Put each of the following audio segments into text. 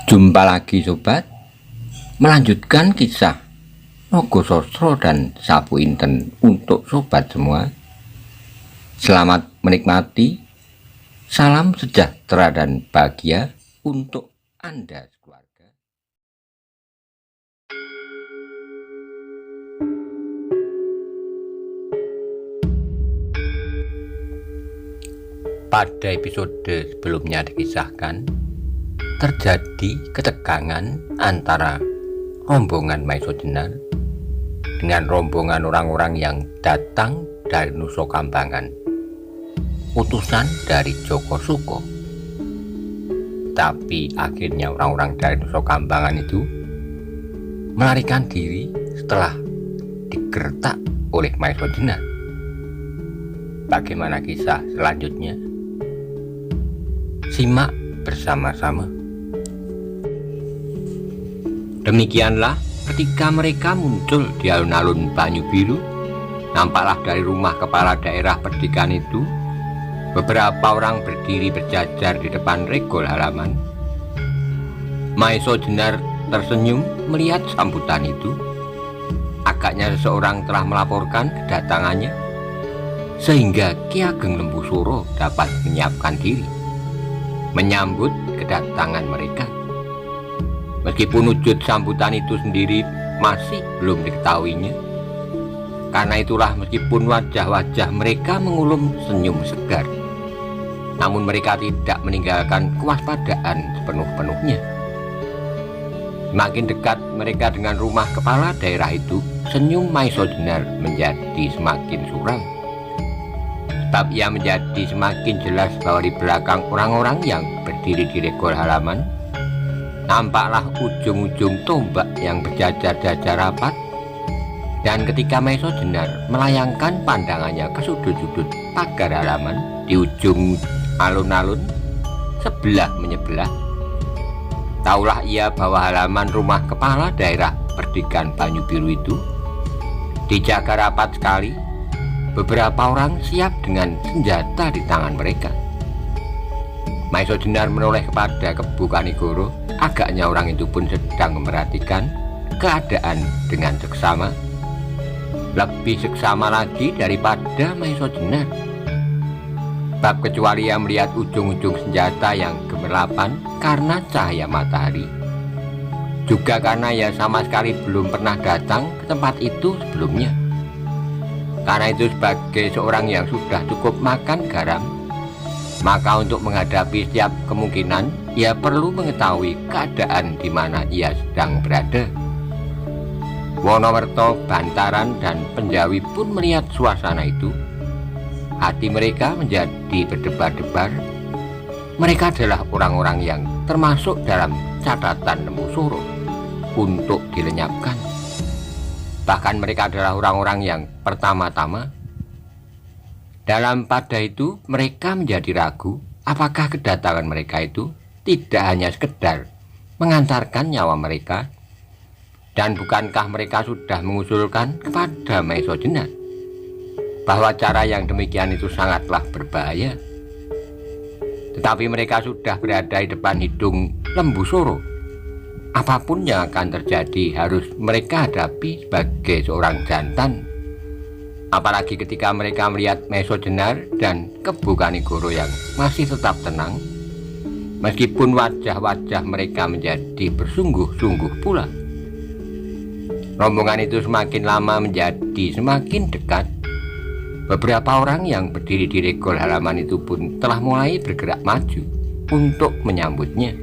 Jumpa lagi sobat, melanjutkan kisah Nogososro dan Sapu Inten untuk sobat semua. Selamat menikmati, salam sejahtera dan bahagia untuk Anda keluarga. Pada episode sebelumnya dikisahkan terjadi ketegangan antara rombongan Maiso Jenar dengan rombongan orang-orang yang datang dari Nusa Kambangan, utusan dari Joko Suko. Tapi akhirnya orang-orang dari Nusa Kambangan itu melarikan diri setelah digertak oleh Maiso Jenar. Bagaimana kisah selanjutnya? Simak bersama-sama. Demikianlah ketika mereka muncul di alun-alun Banyu Biru, nampaklah dari rumah kepala daerah Perdikan itu beberapa orang berdiri berjajar di depan regol halaman. Maiso Jenar tersenyum melihat sambutan itu. Agaknya seseorang telah melaporkan kedatangannya, sehingga Ki Ageng Lembusuro dapat menyiapkan diri menyambut kedatangan mereka. Meskipun wujud sambutan itu sendiri masih belum diketahuinya. Karena itulah meskipun wajah-wajah mereka mengulum senyum segar, namun mereka tidak meninggalkan kewaspadaan sepenuh-penuhnya. Semakin dekat mereka dengan rumah kepala daerah itu, senyum Maiso Jenar menjadi semakin suram. Sebab ia menjadi semakin jelas bahwa di belakang orang-orang yang berdiri di regol halaman nampaklah ujung-ujung tombak yang berjajar-jajar rapat. Dan ketika Maiso Jenar melayangkan pandangannya ke sudut-sudut pagar halaman di ujung alun-alun sebelah menyebelah, taulah ia bahwa halaman rumah kepala daerah Perdikan Banyu Biru itu dijaga rapat sekali. Beberapa orang siap dengan senjata di tangan mereka. Maiso Jenar menoleh kepada Kebu Kanigoro. Agaknya orang itu pun sedang memperhatikan keadaan dengan seksama. Lebih seksama lagi daripada Maiso Jenar. Bab kecuali ia melihat ujung-ujung senjata yang gemerlapan karena cahaya matahari. Juga karena ia sama sekali belum pernah datang ke tempat itu sebelumnya. Karena itu sebagai seorang yang sudah cukup makan garam, maka untuk menghadapi setiap kemungkinan, ia perlu mengetahui keadaan di mana ia sedang berada. Wonowerto, Bantaran, dan Penjawi pun melihat suasana itu. Hati mereka menjadi berdebar-debar. Mereka adalah orang-orang yang termasuk dalam catatan Lembusuro untuk dilenyapkan. Bahkan mereka adalah orang-orang yang pertama-tama. Dalam pada itu mereka menjadi ragu apakah kedatangan mereka itu tidak hanya sekedar mengantarkan nyawa mereka, dan bukankah mereka sudah mengusulkan kepada Maiso Jenar bahwa cara yang demikian itu sangatlah berbahaya. Tetapi mereka sudah berada di depan hidung Lembusuro. Apapun yang akan terjadi harus mereka hadapi sebagai seorang jantan. Apalagi ketika mereka melihat Maiso Jenar dan Kebu Kanigoro yang masih tetap tenang, meskipun wajah-wajah mereka menjadi bersungguh-sungguh pula. Rombongan itu semakin lama menjadi semakin dekat. Beberapa orang yang berdiri di regol halaman itu pun telah mulai bergerak maju untuk menyambutnya.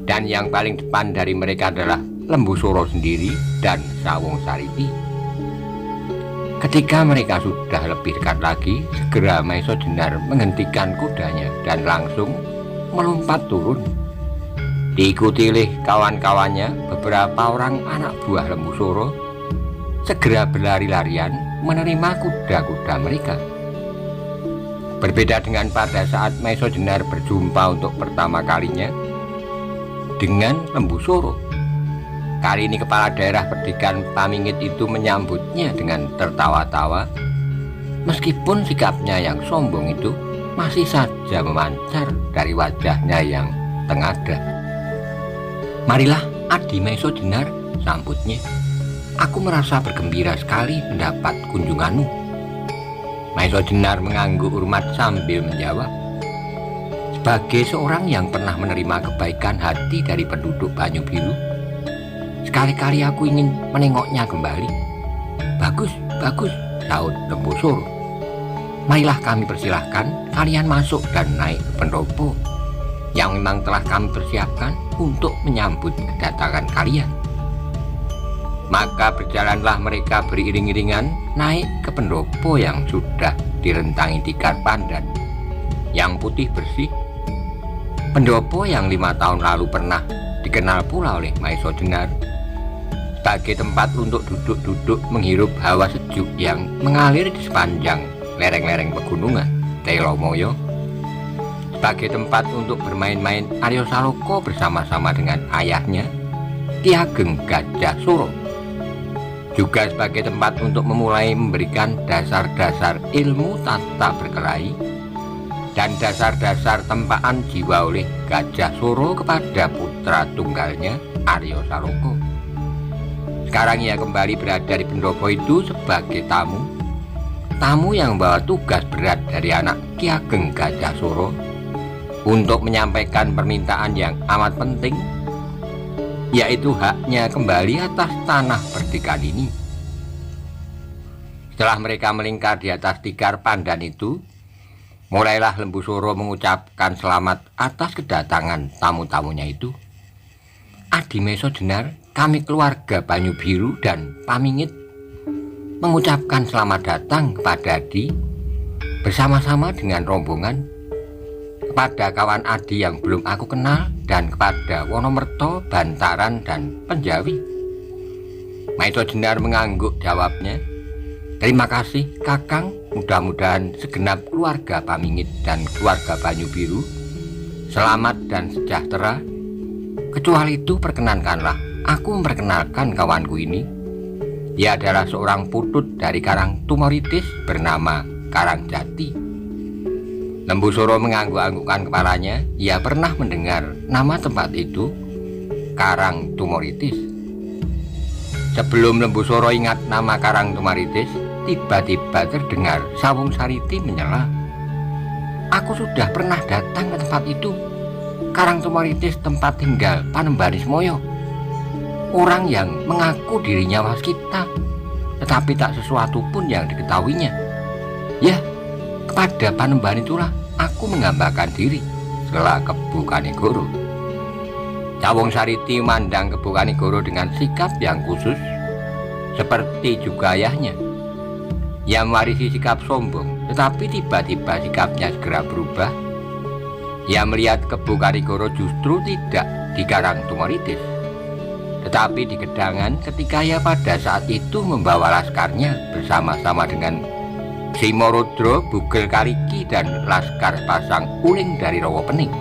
Dan yang paling depan dari mereka adalah Lembusuro sendiri dan Sawung Sariti. Ketika mereka sudah lebih dekat lagi, segera Maiso Jenar menghentikan kudanya dan langsung melompat turun. Diikuti oleh kawan-kawannya, beberapa orang anak buah Lembusuro segera berlari-larian menerima kuda-kuda mereka. Berbeda dengan pada saat Maiso Jenar berjumpa untuk pertama kalinya dengan Lembusuro. Kali ini kepala daerah Perdikan Pamingit itu menyambutnya dengan tertawa-tawa. Meskipun sikapnya yang sombong itu masih saja memancar dari wajahnya yang tengadah. Marilah Adi Maiso Jenar, sambutnya. Aku merasa bergembira sekali mendapat kunjunganmu. Maiso Jenar mengangguk hormat sambil menjawab, sebagai seorang yang pernah menerima kebaikan hati dari penduduk Banyu Biru, sekali-kali aku ingin menengoknya kembali. Bagus, bagus, sahut Lembu Soro. Marilah kami persilahkan kalian masuk dan naik ke pendopo yang memang telah kami persiapkan untuk menyambut kedatangan kalian. Maka berjalanlah mereka beriring-iringan naik ke pendopo yang sudah direntangi tikar pandan yang putih bersih. Pendopo yang 5 tahun lalu pernah dikenal pula oleh Maiso Jenar sebagai tempat untuk duduk-duduk menghirup hawa sejuk yang mengalir di sepanjang lereng-lereng pegunungan Telomoyo, sebagai tempat untuk bermain-main Aryo Saloko bersama-sama dengan ayahnya Ki Ageng Gajah Suro, juga sebagai tempat untuk memulai memberikan dasar-dasar ilmu tata berkelahi dan dasar-dasar tempaan jiwa oleh Gajah Suro kepada putra tunggalnya Aryo Saloko. Sekarang ia kembali berada di pendopo itu sebagai tamu yang membawa tugas berat dari anak Ki Ageng Gajah Suro untuk menyampaikan permintaan yang amat penting, yaitu haknya kembali atas tanah perdikan ini. Setelah mereka melingkar di atas tikar pandan itu, mulailah Lembu Soro mengucapkan selamat atas kedatangan tamu-tamunya itu. Adi Maiso Jenar, kami keluarga Banyu Biru dan Pamingit mengucapkan selamat datang kepada Adi bersama-sama dengan rombongan, kepada kawan Adi yang belum aku kenal, dan kepada Wonomerto, Bantaran, dan Penjawi. Maiso Jenar mengangguk jawabnya, terima kasih Kakang, mudah-mudahan segenap keluarga Pamingit dan keluarga Banyu Biru selamat dan sejahtera. Kecuali itu perkenankanlah aku memperkenalkan kawanku ini. Dia adalah seorang putut dari Karang Tumoritis bernama Karangjati. Lembu Soro mengangguk-anggukkan kepalanya. Ia pernah mendengar nama tempat itu, Karang Tumoritis. Sebelum Lembu Soro ingat nama Karang Tumoritis, tiba-tiba terdengar Sawung Sariti menyela. Aku sudah pernah datang ke tempat itu. Karang Tumoritis tempat tinggal Panembani Semoyo. Orang yang mengaku dirinya waskita, tetapi tak sesuatu pun yang diketahuinya. Ya, kepada Panembani itulah aku menggambarkan diri, sela Kebu Kanigoro. Sawung Sariti memandang Kebu Kanigoro dengan sikap yang khusus, seperti juga ayahnya. Ia mewarisi sikap sombong, tetapi tiba-tiba sikapnya segera berubah. Ia melihat Kebu Kanigoro justru tidak di Karang Tumoritis, tetapi di Gedangan, ketika ia pada saat itu membawa laskarnya bersama-sama dengan Simorodro, Bugel Kaliki, dan laskar pasang uling dari Rawa Pening.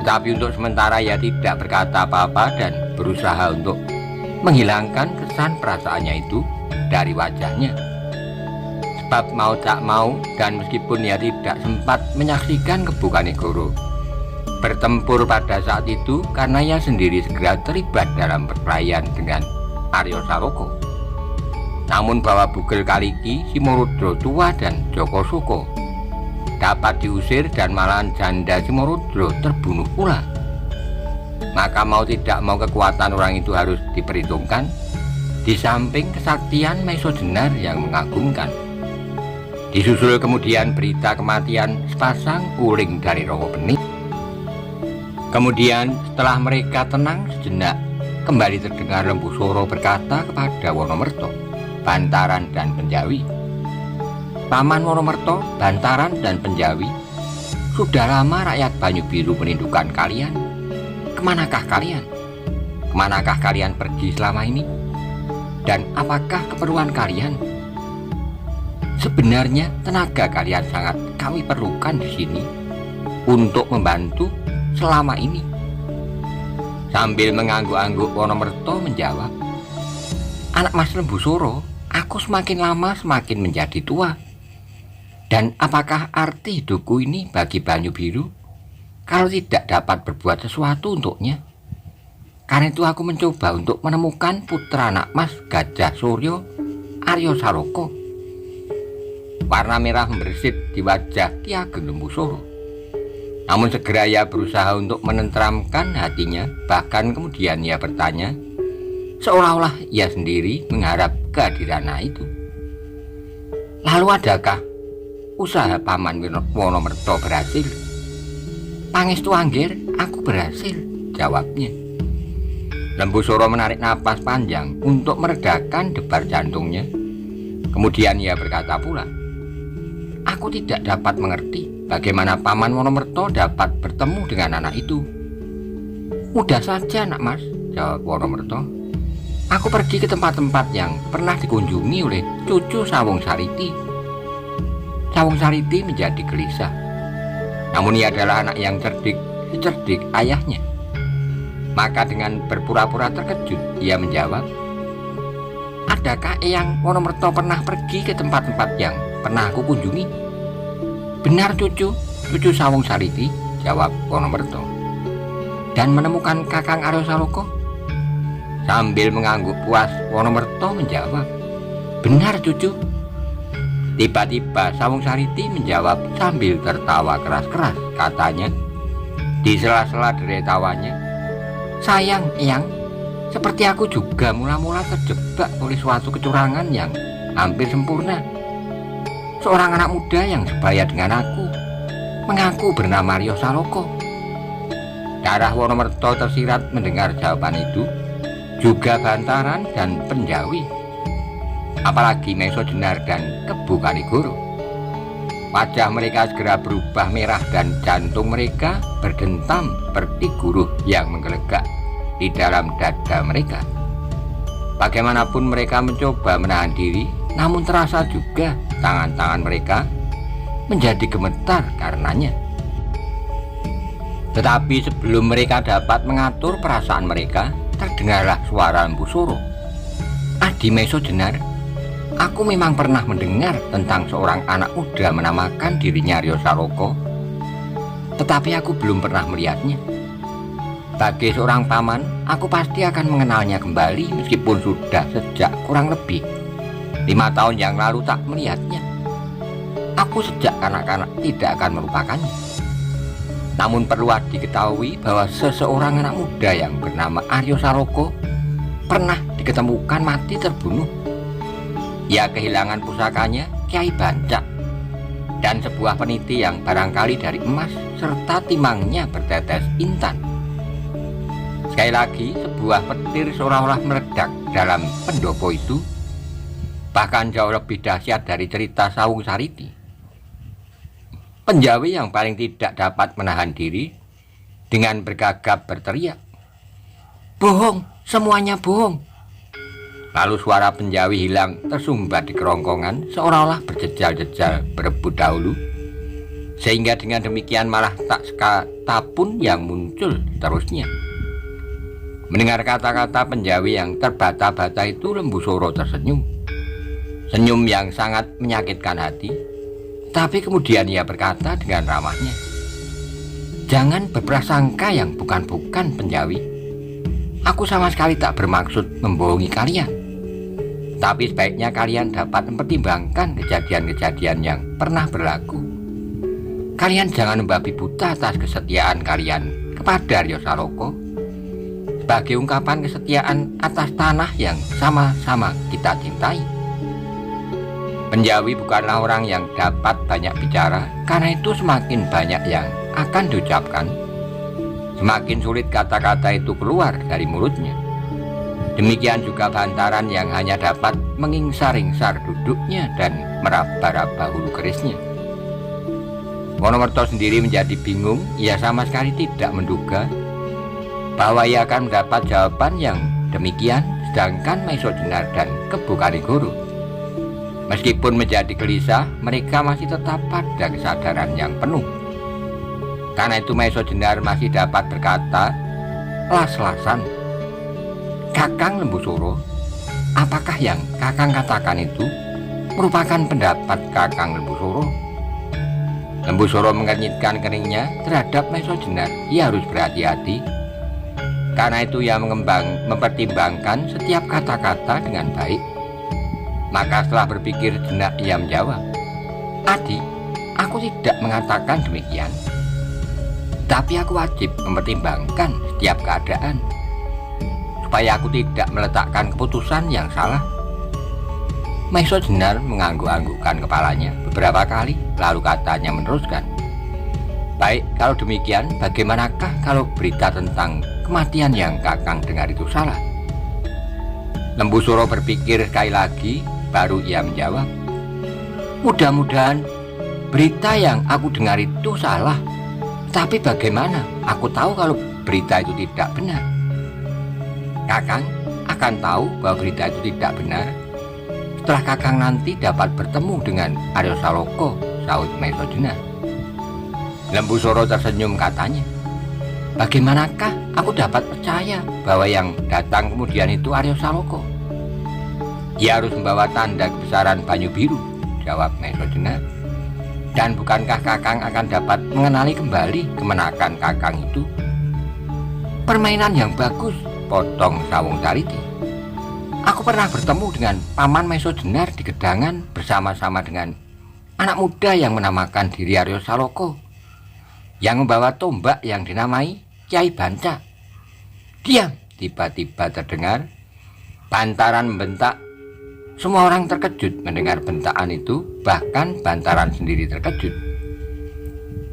Tetapi untuk sementara ia tidak berkata apa-apa dan berusaha untuk menghilangkan kesan perasaannya itu dari wajahnya. Sebab mau tak mau, dan meskipun ia tidak sempat menyaksikan Kebu Kanigoro bertempur pada saat itu, karena ia sendiri segera terlibat dalam perkelahian dengan Aryo Saloko. Namun bahwa Bugel Kaliki, Simorodro tua, dan Joko Suko dapat diusir dan malahan janda Simorodro terbunuh pula. Maka mau tidak mau kekuatan orang itu harus diperhitungkan, di samping kesaktian Maiso Jenar yang mengagumkan. Disusul kemudian berita kematian sepasang uling dari Rawa Pening. Kemudian setelah mereka tenang sejenak, kembali terdengar Lembu Soro berkata kepada Wonomerto, Bantaran, dan Penjawi, Paman Wonomerto, Bantaran, dan Penjawi, sudah lama rakyat Banyu Biru merindukan kalian. Kemanakah kalian? Kemanakah kalian pergi selama ini? Dan apakah keperluan kalian? Sebenarnya tenaga kalian sangat kami perlukan di sini untuk membantu selama ini. Sambil mengangguk-angguk, Wonomerto menjawab, anak Mas Lembu Soro, aku semakin lama semakin menjadi tua. Dan apakah arti hidupku ini bagi Banyu Biru kalau tidak dapat berbuat sesuatu untuknya? Karena itu aku mencoba untuk menemukan putra anak Mas Gajah Suryo, Aryo Saroko. Warna merah membersit di wajah Ki Ageng Lembusoro. Namun segera ia berusaha untuk menenteramkan hatinya. Bahkan kemudian ia bertanya, seolah-olah ia sendiri mengharap kehadiran anak itu. Lalu adakah usaha Paman Wonomerto berhasil? Pangestu Anggir, aku berhasil, jawabnya. Lembusoro menarik napas panjang untuk meredakan debar jantungnya. Kemudian ia berkata pula, aku tidak dapat mengerti bagaimana Paman Wonomerto dapat bertemu dengan anak itu. Mudah saja nak Mas, jawab Wonomerto. Aku pergi ke tempat-tempat yang pernah dikunjungi oleh cucu Sawung Sariti. Sawung Sariti menjadi gelisah. Namun ia adalah anak yang cerdik ayahnya. Maka dengan berpura-pura terkejut, ia menjawab, adakah Eyang Wonomerto pernah pergi ke tempat-tempat yang pernah aku kunjungi? Benar cucu Sawung Sariti, jawab Wonomerto. Dan menemukan Kakang Aryo Saroko? Sambil mengangguk puas, Wonomerto menjawab, benar cucu. Tiba-tiba Sawung Sariti menjawab sambil tertawa keras-keras, katanya, di sela-sela derai tawanya, sayang Eyang, seperti aku juga mula-mula terjebak oleh suatu kecurangan yang hampir sempurna. Seorang anak muda yang sebaya dengan aku mengaku bernama Aryo Saroko. Darah Wonomerto tersirat mendengar jawaban itu, juga Bantaran dan Penjawi, apalagi Meso Jenar dan Kebu Kanigoro. Wajah mereka segera berubah merah dan jantung mereka berdentam seperti guruh yang menggelegak di dalam dada mereka. Bagaimanapun mereka mencoba menahan diri, namun terasa juga tangan-tangan mereka menjadi gemetar karenanya. Tetapi sebelum mereka dapat mengatur perasaan mereka, terdengarlah suara Lembusoro. Adi Meso Jenar, aku memang pernah mendengar tentang seorang anak muda menamakan dirinya Aryo Saroko, tetapi aku belum pernah melihatnya. Bagi seorang paman, aku pasti akan mengenalnya kembali meskipun sudah sejak kurang lebih 5 tahun yang lalu tak melihatnya. Aku sejak kanak-kanak tidak akan melupakannya. Namun perlu diketahui bahwa seseorang anak muda yang bernama Aryo Saroko pernah diketemukan mati terbunuh. Ia kehilangan pusakanya, Kiai Bancak, dan sebuah peniti yang barangkali dari emas serta timangnya bertetes intan. Sekali lagi, sebuah petir seolah-olah meledak dalam pendopo itu, bahkan jauh lebih dahsyat dari cerita Sawung Sariti. Penjawi yang paling tidak dapat menahan diri dengan bergagap berteriak, bohong, semuanya bohong. Lalu suara Penjawi hilang tersumbat di kerongkongan, seolah-olah berjejal-jejal berebut dahulu, sehingga dengan demikian malah tak sekata pun yang muncul terusnya. Mendengar kata-kata Penjawi yang terbata-bata itu, Lembusoro tersenyum, senyum yang sangat menyakitkan hati. Tapi kemudian ia berkata dengan ramahnya, jangan berprasangka yang bukan-bukan Penjawi. Aku sama sekali tak bermaksud membohongi kalian. Tapi sebaiknya kalian dapat mempertimbangkan kejadian-kejadian yang pernah berlaku. Kalian jangan membabi buta atas kesetiaan kalian kepada Aryo Saroko sebagai ungkapan kesetiaan atas tanah yang sama-sama kita cintai. Penjawi bukanlah orang yang dapat banyak bicara, karena itu semakin banyak yang akan diucapkan, semakin sulit kata-kata itu keluar dari mulutnya. Demikian juga Bantaran yang hanya dapat mengingsar-ingsar duduknya dan meraba-raba hulu kerisnya. Wonomerto sendiri menjadi bingung. Ia sama sekali tidak menduga bahwa ia akan mendapat jawaban yang demikian, sedangkan Meso Jenar dan Kebu Kanigoro, meskipun menjadi gelisah, mereka masih tetap pada kesadaran yang penuh. Karena itu Meso Jenar masih dapat berkata las-lasan, Kakang Lembusoro, apakah yang Kakang katakan itu merupakan pendapat Kakang Lembusoro? Lembusoro mengernyitkan keningnya terhadap Meso Jenar. Ia harus berhati-hati, Karena itu ia mempertimbangkan setiap kata-kata dengan baik. Maka setelah berpikir sejenak ia menjawab, "Adi, aku tidak mengatakan demikian. Tapi aku wajib mempertimbangkan setiap keadaan, supaya aku tidak meletakkan keputusan yang salah." Maiso Jenar mengangguk-anggukkan kepalanya beberapa kali, lalu katanya meneruskan, "Baik, kalau demikian bagaimanakah kalau berita tentang kematian yang Kakang dengar itu salah?" Lembu Suro berpikir sekali lagi, baru ia menjawab, "Mudah-mudahan berita yang aku dengar itu salah. Tapi bagaimana aku tahu kalau berita itu tidak benar?" "Kakang akan tahu bahwa berita itu tidak benar setelah Kakang nanti dapat bertemu dengan Aryo Saloka," sahut Maiso Jenar. Lembu Suro tersenyum, katanya, "Bagaimanakah aku dapat percaya bahwa yang datang kemudian itu Aryo Saloka?" "Ia harus membawa tanda kebesaran Banyu Biru," jawab Maiso Jenar. "Dan bukankah Kakang akan dapat mengenali kembali kemenakan Kakang itu?" "Permainan yang bagus," potong Sawung Sariti. "Aku pernah bertemu dengan Paman Maiso Jenar di Gedangan bersama-sama dengan anak muda yang menamakan diri Aryo Saloka, yang membawa tombak yang dinamai Kyai Banca." "Diam!" tiba-tiba terdengar Bantaran membentak. Semua orang terkejut mendengar bentakan itu, bahkan Bantaran sendiri terkejut.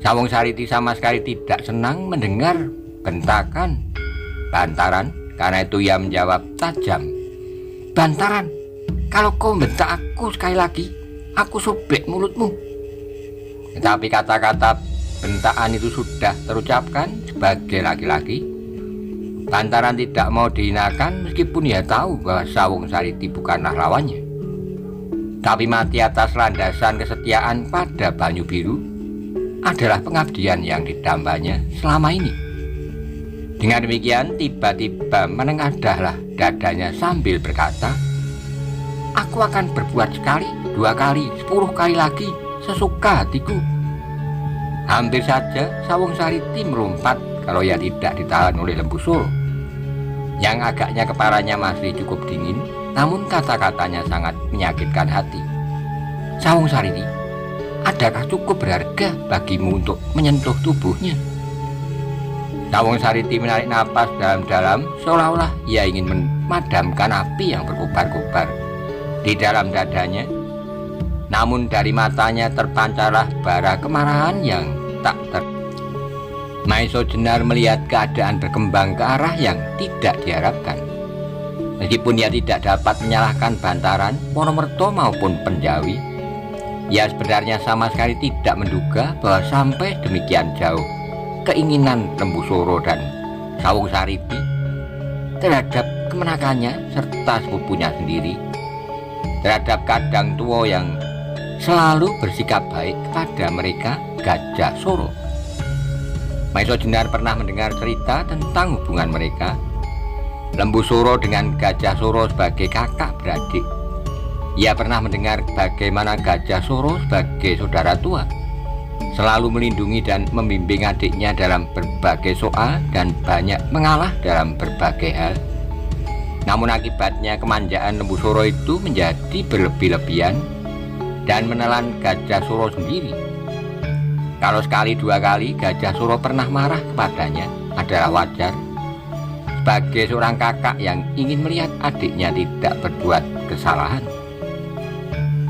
Sawung Sariti sama sekali tidak senang mendengar bentakan Bantaran, karena itu ia menjawab tajam, "Bantaran, kalau kau membentak aku sekali lagi, aku sobek mulutmu." Tetapi kata-kata bentakan itu sudah terucapkan sebagai laki-laki. Bantaran tidak mau dihinakan meskipun ia tahu bahwa Sawung Sariti bukanlah lawannya. Tapi mati atas landasan kesetiaan pada Banyu Biru adalah pengabdian yang didambanya selama ini. Dengan demikian tiba-tiba menengadahlah dadanya sambil berkata, "Aku akan berbuat sekali, 2 kali, 10 kali lagi sesuka hatiku." Hampir saja Sawung Sariti melompat kalau ia tidak ditahan oleh Lembu Suro, yang agaknya kepalanya masih cukup dingin, namun kata-katanya sangat menyakitkan hati. "Sawung Sariti, adakah cukup berharga bagimu untuk menyentuh tubuhnya?" Sawung Sariti menarik napas dalam-dalam, seolah-olah ia ingin memadamkan api yang berkobar-kobar di dalam dadanya. Namun dari matanya terpancarlah bara kemarahan yang tak Maiso Jenar melihat keadaan berkembang ke arah yang tidak diharapkan. Meskipun ia tidak dapat menyalahkan Bantaran, Wonomerto maupun Penjawi, ia sebenarnya sama sekali tidak menduga bahwa sampai demikian jauh keinginan Lembu Suro dan Sawung Sariti terhadap kemenakannya serta sepupunya sendiri, terhadap kadang tua yang selalu bersikap baik kepada mereka, Gajah Suro. Maiso Jenar pernah mendengar cerita tentang hubungan mereka, Lembu Suro dengan Gajah Suro sebagai kakak beradik. Ia pernah mendengar bagaimana Gajah Suro sebagai saudara tua selalu melindungi dan membimbing adiknya dalam berbagai soal dan banyak mengalah dalam berbagai hal. Namun akibatnya kemanjaan Lembu Suro itu menjadi berlebih-lebihan dan menelan Gajah Suro sendiri. Kalau sekali 2 kali Gajah Suro pernah marah kepadanya adalah wajar, sebagai seorang kakak yang ingin melihat adiknya tidak berbuat kesalahan.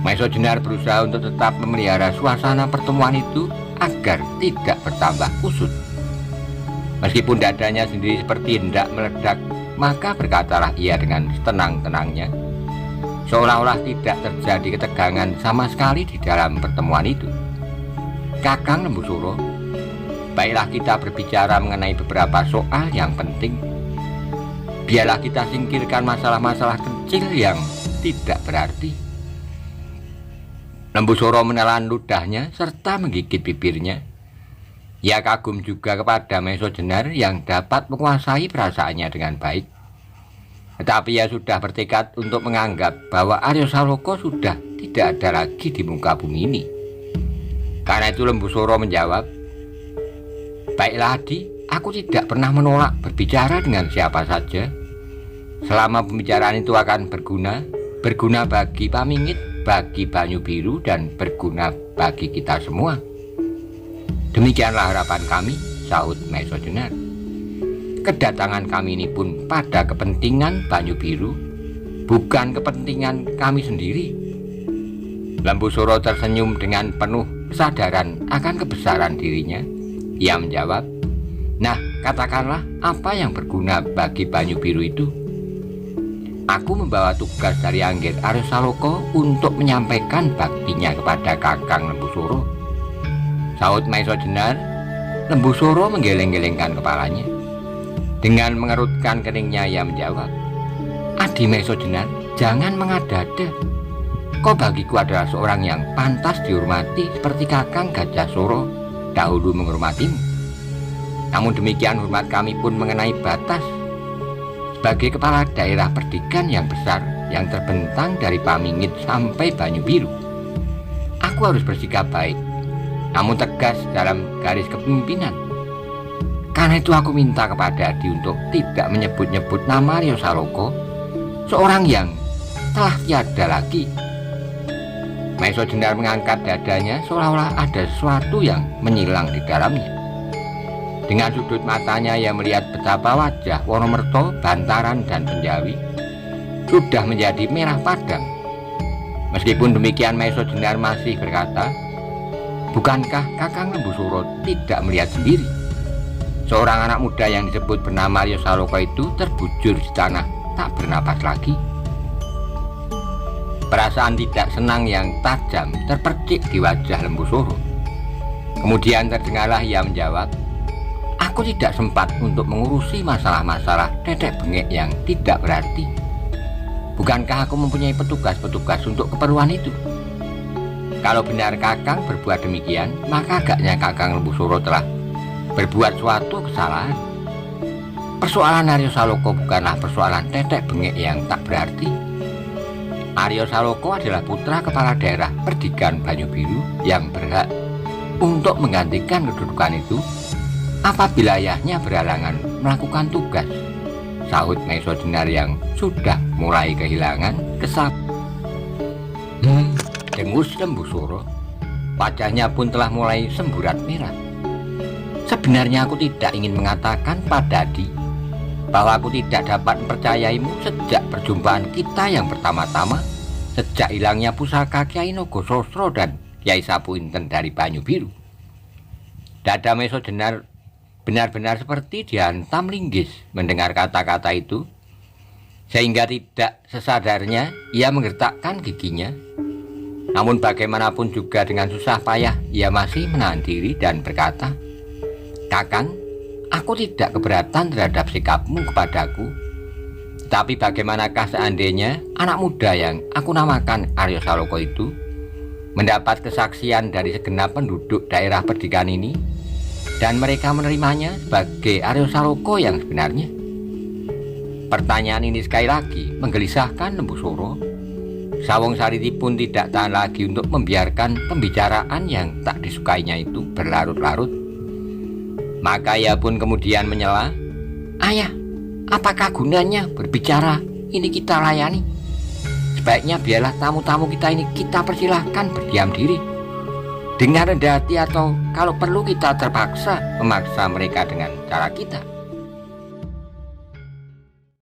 Maiso Jenar berusaha untuk tetap memelihara suasana pertemuan itu agar tidak bertambah kusut. Meskipun dadanya sendiri seperti hendak meledak, maka berkatalah ia dengan setenang-tenangnya, seolah-olah tidak terjadi ketegangan sama sekali di dalam pertemuan itu. "Kakang Lembu Suro, baiklah kita berbicara mengenai beberapa soal yang penting. Biarlah kita singkirkan masalah-masalah kecil yang tidak berarti." Lembu Suro menelan ludahnya serta menggigit bibirnya. Ia kagum juga kepada Maiso Jenar yang dapat menguasai perasaannya dengan baik. Tetapi ia sudah bertekad untuk menganggap bahwa Aryo Saloka sudah tidak ada lagi di muka bumi ini. Karena itu Lembu Suro menjawab, "Baiklah Adi, aku tidak pernah menolak berbicara dengan siapa saja, selama pembicaraan itu akan berguna bagi Pamingit, bagi Banyu Biru, dan berguna bagi kita semua. Demikianlah harapan kami, sahut Maiso Jenar. Kedatangan kami ini pun pada kepentingan Banyu Biru, bukan kepentingan kami sendiri. Lembu Suro tersenyum dengan penuh kesadaran akan kebesaran dirinya. Ia menjawab, "Nah, katakanlah apa yang berguna bagi Banyu Biru itu?" "Aku membawa tugas dari Anggir Arya Saloka untuk menyampaikan baktinya kepada Kakang Lembu Suro," sahut Maiso Jenar. Lembu Suro menggeleng-gelengkan kepalanya. Dengan mengerutkan keningnya ia menjawab, "Adi Maiso Jenar, jangan mengada-ada. Kau bagiku adalah seorang yang pantas dihormati seperti Kakang Gajah Suro dahulu menghormatimu. Namun demikian hormat kami pun mengenai batas. Sebagai kepala daerah Perdikan yang besar yang terbentang dari Pamingit sampai Banyu Biru, aku harus bersikap baik, namun tegas dalam garis kepemimpinan. Karena itu aku minta kepada Adi untuk tidak menyebut-nyebut nama Arya Saloka, seorang yang telah tiada lagi." Maiso Jenar mengangkat dadanya seolah-olah ada sesuatu yang menyilang di dalamnya. Dengan sudut matanya ia melihat betapa wajah Wonomerto, Bantaran, dan Penjawi sudah menjadi merah padam. Meskipun demikian Maiso Jenar masih berkata, "Bukankah Kakang Lembu Suro tidak melihat sendiri? Seorang anak muda yang disebut bernama Arya Saloka itu terbujur di tanah tak bernapas lagi." Perasaan tidak senang yang tajam terpercik di wajah Lembu Suro. Kemudian terdengarlah ia menjawab, "Aku tidak sempat untuk mengurusi masalah-masalah tetek bengek yang tidak berarti. Bukankah aku mempunyai petugas-petugas untuk keperluan itu? Kalau benar Kakang berbuat demikian, maka agaknya Kakang Lembu Suro telah berbuat suatu kesalahan. Persoalan Arya Saloka bukanlah persoalan tetek bengek yang tak berarti. Arya Saloka adalah putra kepala daerah Perdikan Banyu Biru yang berhak untuk menggantikan kedudukan itu apabila ayahnya berhalangan melakukan tugas," sahut Maiso Jenar yang sudah mulai kehilangan kesabaran. Dengus Lembu Suro. Wajahnya pun telah mulai semburat merah. "Sebenarnya aku tidak ingin mengatakan pada Adi bahwa aku tidak dapat mempercayaimu sejak perjumpaan kita yang pertama-tama, sejak hilangnya pusaka Kiai Nogososro dan Kiai Sapuinten dari Banyu Biru." Dada Maiso Jenar benar-benar seperti dihantam linggis mendengar kata-kata itu, sehingga tidak sesadarnya ia menggertakkan giginya. Namun bagaimanapun juga dengan susah payah ia masih menahan diri dan berkata, "Kakang, aku tidak keberatan terhadap sikapmu kepadaku. Tapi bagaimanakah seandainya anak muda yang aku namakan Arya Saloka itu mendapat kesaksian dari segenap penduduk daerah Perdikan ini, dan mereka menerimanya sebagai Arya Saloka yang sebenarnya?" Pertanyaan ini sekali lagi menggelisahkan Lembu Suro. Sawung Sariti pun tidak tahan lagi untuk membiarkan pembicaraan yang tak disukainya itu berlarut-larut. Maka ia pun kemudian menyela, "Ayah, apakah gunanya berbicara? Ini kita layani. Sebaiknya biarlah tamu-tamu kita ini kita persilahkan berdiam diri dengan rendah hati, atau kalau perlu kita terpaksa memaksa mereka dengan cara kita."